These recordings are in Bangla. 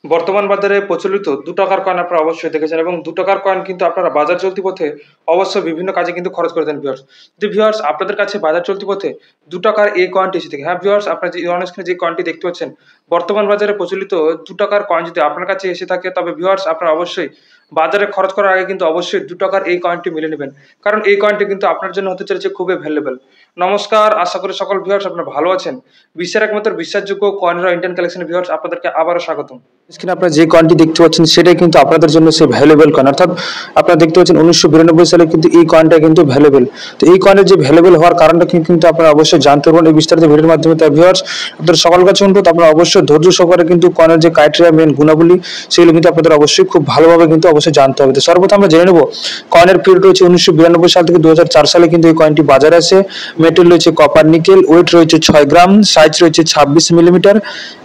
বর্তমান বাজারে প্রচলিত ৳২ কয়েন আপনারা অবশ্যই দেখেছেন এবং ৳২ কয়েন কিন্তু আপনারা বাজার চলতি পথে অবশ্যই বিভিন্ন কাজে কিন্তু খরচ করে দেন ভিউয়ার্স। তো ভিউয়ার্স আপনাদের কাছে বাজার চলতি পথে ৳২ এই কয়েনটি এসে থাকে। হ্যাঁ ভিউয়ার্স আপনারা যে অন স্ক্রিনে যে কয়েনটি দেখতে পাচ্ছেন, বর্তমান বাজারে প্রচলিত ৳২ কয়েন যদি আপনার কাছে এসে থাকে তবে ভিউয়ার্স আপনারা অবশ্যই বাজারে খরচ করার আগে কিন্তু অবশ্যই ৳২ এই কয়েনটি মিলে নিবেন। কারণ এই কয়েনটি কিন্তু আপনার জন্য হতে চলেছে খুবই ভ্যালুয়েবল। নমস্কার, আশা করি সকল ভিউয়ার্স আপনারা ভালো আছেন। বিশ্বের একমাত্র বিশ্বাসযোগ্য কয়েন ইন্ডিয়ান কালেকশন ভিউয়ার্স আপনাদেরকে আবারও স্বাগতম। স্ক্রিনে আপনারা যে কয়েনটি দেখতে পাচ্ছেন সেটাই কিন্তু আপনাদের জন্য সেই ভ্যালুয়েবল কয়েন, অর্থাৎ আপনারা দেখতে পাচ্ছেন 1992 সালে কিন্তু এই কয়েনটা কিন্তু ভ্যালুয়েবল। তো এই কয়েনের যে ভ্যালুয়েবল হওয়ার কারণটা কিন্তু আপনারা অবশ্যই জানতে পারবেন এই বিস্তারিত ভিডিওর মাধ্যমে। তাই ভিউয়ার্স আপনাদের সকল কাছে অনুরোধ, আপনারা অবশ্যই ধৈর্য সহকারে কিন্তু কয়েনের যে ক্রাইটেরিয়া মেন গুণাবলী সেগুলো কিন্তু আপনাদের অবশ্যই খুব ভালোভাবে কিন্তু অবশ্যই জানতে হবে। তো সর্বপ্রথম আমরা জেনে নেব কয়েনের পিরিয়ড রয়েছে 1992 সাল থেকে 2004 সালে কিন্তু এই কয়েনটি বাজারে আসে। মেটেরিয়াল রয়েছে কপার নিকেল, ওয়েট রয়েছে 6 গ্রাম, সাইজ রয়েছে 26 মিলিমিটার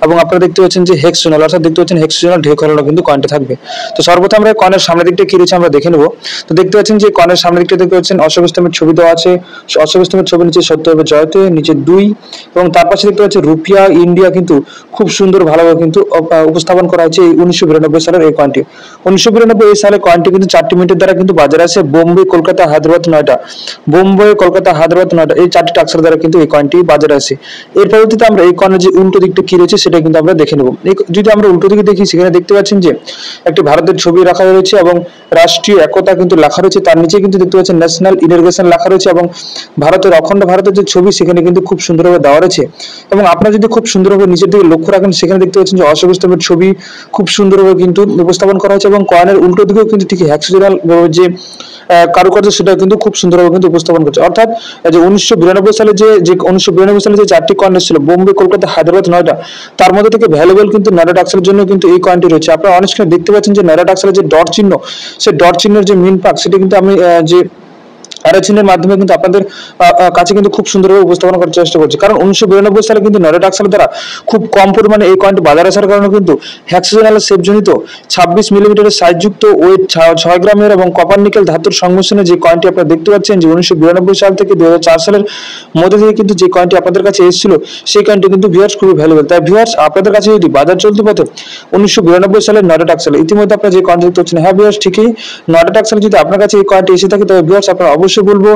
এবং আপনারা দেখতে পাচ্ছেন যে হেক্সাগোনাল, অর্থাৎ দেখতে পাচ্ছেন হেক্সাগোনাল ঢেউ খেলানো কিন্তু কয়েনটা থাকবে। তো সর্বপ্রথম আমরা কয়েনের সামনের দিকটা কি রয়েছে আমরা দেখে নেব। তো দেখতে পাচ্ছেন যে কয়েনের সামনের দিকটা দেখতে পাচ্ছেন অশোক স্তম্ভের ছবি দেওয়া আছে। অশোক স্তম্ভের ছবি নিচে সত্য হবে জয়তে, নিচে 2 এবং তার পাশে দেখতে পাচ্ছেন রুপিয়া ইন্ডিয়া কিন্তু খুব সুন্দর ভালোভাবে কিন্তু উপস্থাপন করা হয়েছে এই 1992 সালের এই কয়েনটি। 1992 সালে কয়েনটি কিন্তু 4টি মিনিটের দ্বারা কিন্তু বাজারে আসে। বোম্বে, কলকাতা, হায়দ্রাবাদ, নয়ডা। বোম্বে, কলকাতা, হায়দ্রাবাদ, নয়ডা এই 4টি টাক্সের দ্বারা কিন্তু এই কয়েনটি বাজারে আসে। এর পরবর্তীতে আমরা এই কয়েনের যে উল্টো দিকটা কি রয়েছে সেটা কিন্তু আমরা দেখে নেব। যদি আমরা উল্টো দিকে দেখি সেখানে দেখতে পাচ্ছেন যে একটি ভারতের ছবি রাখা রয়েছে এবং রাষ্ট্রীয় একতা কিন্তু লেখা রয়েছে। তার নিচে কিন্তু দেখতে পাচ্ছেন ন্যাশনাল ইরিগেশন লেখা রয়েছে এবং ভারতের অখণ্ড ভারতের যে ছবি সেখানে কিন্তু খুব সুন্দরভাবে দেওয়া রয়েছে। এবং আপনারা যদি খুব সুন্দরভাবে নিচের দিকে লক্ষ্য রাখেন সেখানে দেখতে পাচ্ছেন যে অশোক স্তম্ভের ছবি খুব সুন্দরভাবে কিন্তু উপস্থাপন করা হয়েছে এবং কয়েনের উল্টো দিকেও কিন্তু ঠিক হেক্সাগোনাল যে কারুকার্য সেটা কিন্তু খুব সুন্দরভাবে কিন্তু উপস্থাপন করছে। অর্থাৎ যে 1992 সালে যে 1992 সালে যে 4টি কয়েন ছিল বোম্বে, কলকাতা, হায়দ্রাবাদ, নয়ডা, তার মধ্যে থেকে ভ্যালুয়েবল কিন্তু নয়ডা টাক্সের জন্য কিন্তু এই কয়েনটি রয়েছে। আপনারা অনেক সময় দেখতে পাচ্ছেন যে নয়ডা টাক্সের যে ডট চিহ্ন, সেই ডট চিহ্নের যে মিন পাক সেটা কিন্তু আমি যে অ্যারো চিহ্নের মাধ্যমে কিন্তু আপনাদের কাছে কিন্তু খুব সুন্দরভাবে উপস্থাপন করার চেষ্টা করছি। কারণ 1992 সালে কিন্তু নয়ডা টাক্সের দ্বারা খুব কম পরিমাণে এই কয়েনটি বাজারে আসার কারণে কিন্তু হেক্সাগোনাল শেপজনিত 26 মিলিমিটারের সাইজযুক্ত ওয়েট 6 গ্রামের এবং কপার নিকেল ধাতুর সংমিশ্রণে যে কয়েনটি আপনারা দেখতে পাচ্ছেন যে 1992 সাল থেকে 2004 সালের মধ্যে থেকে কিন্তু যে কয়েনটি আপনাদের কাছে এসেছিল সেই কয়েনটি কিন্তু ভিউয়ার্স খুবই ভ্যালুয়েবল। তাই ভিউয়ার্স আপনাদের কাছে যদি বাজার চলতি পথে 1992 সালের নয়ডা টাক্স সালে ইতিমধ্যে আপনারা যে কয়েনটি দেখতে পাচ্ছেন, হ্যাঁ ভিউয়ার্স ঠিকই নয়ডা টাক্স সালে যদি আপনার কাছে এই কয়েনটি এসে থাকে তবে ভিউয়ার্স আপনারা অবশ্যই বলবো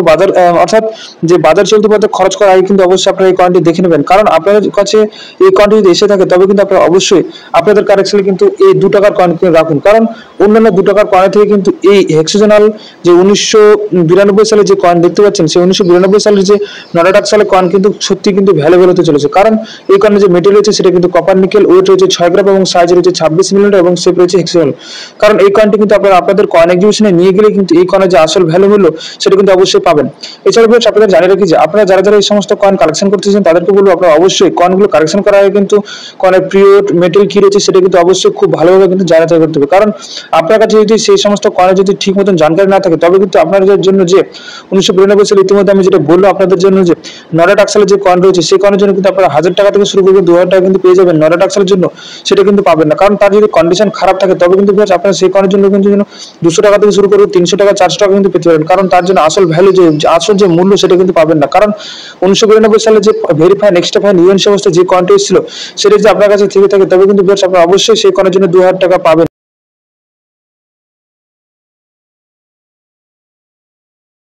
বাজার অর্থাৎ যে বাজার চলতি পথে খরচ করার আগে কিন্তু অবশ্যই আপনারা এই কয়েনটি দেখে নেবেন। কারণ আপনাদের কাছে এই কয়েনটি যদি এসে থাকে তবে কিন্তু আপনারা অবশ্যই আপনাদের কালেকশনে কিন্তু এই ৳2 কয়েন রাখুন। কারণ অন্যান্য ৳2 কয়েন থেকে কিন্তু এই হেক্সাগোনাল যে 1992 সালে যে কয়েন দেখতে পাচ্ছেন সেই 1992 সালের যে নয়ডা টাক্স সালের কয়েন কিন্তু সত্যি কিন্তু ভ্যালুয়েবল হতে চলেছে। কারণ এই কয়েনের যে মেটেরিয়াল রয়েছে সেটা কিন্তু কপার নিকেল, ওয়েট রয়েছে 6 গ্রাম এবং সাইজ রয়েছে 26 মিলিমিটার এবং শেপ রয়েছে হেক্সাগোনাল। কারণ এই কয়েনটি কিন্তু আপনারা আপনাদের কয়েন এক্সিবিশনে নিয়ে গেলে কিন্তু এই কয়েনের যে আসল ভ্যালু হলো সেটা কিন্তু অবশ্যই পাবেন। এছাড়া ভিউয়ার্স আপনাদের জানিয়ে রাখি যে আপনারা যারা এই সমস্ত কয়েন কালেকশন করতেছেন তাদেরকে বলবো আপনারা অবশ্যই কয়েনগুলো কালেকশন করার আগে কিন্তু কয়েনের পিরিয়ড মেটেরিয়াল কি রয়েছে সেটা কিন্তু অবশ্যই খুব ভালোভাবে কিন্তু যাচাই করতে হবে। কারণ আপনার কাছে যদি সেই সমস্ত কয়েনের যদি ঠিক মতন জানকারি না থাকে তবে কিন্তু আপনাদের জন্য যে 1992 সালে ইতিমধ্যে আমি যেটা বললাম আপনাদের জন্য যে নয়ডা টাক্স সালের যে কয়েন রয়েছে সেই কয়েনের জন্য কিন্তু আপনারা ৳1000 থেকে শুরু করে ৳2000 কিন্তু পেয়ে যাবেন। নয়ডা টাক্স সালের জন্য সেটা কিন্তু পাবেন না, কারণ তার যদি কন্ডিশন খারাপ থাকে তবে কিন্তু আপনারা সেই কয়েনের জন্য কিন্তু ৳200 থেকে শুরু করে ৳300, ৳400 কিন্তু পেতে পারেন। কারণ তার জন্য আসল ভ্যালু যে আসল যে মূল্য সেটা কিন্তু পাবেন না। কারণ 1992 সালে যে ভেরিফাইড এক্সট্রা ইউএন সমস্ত যে কয়েনটি ছিল সেটা যদি আপনার কাছে থেকে থাকে তবে কিন্তু আপনারা অবশ্যই সেই কয়েনের জন্য ৳2000 পাবেন।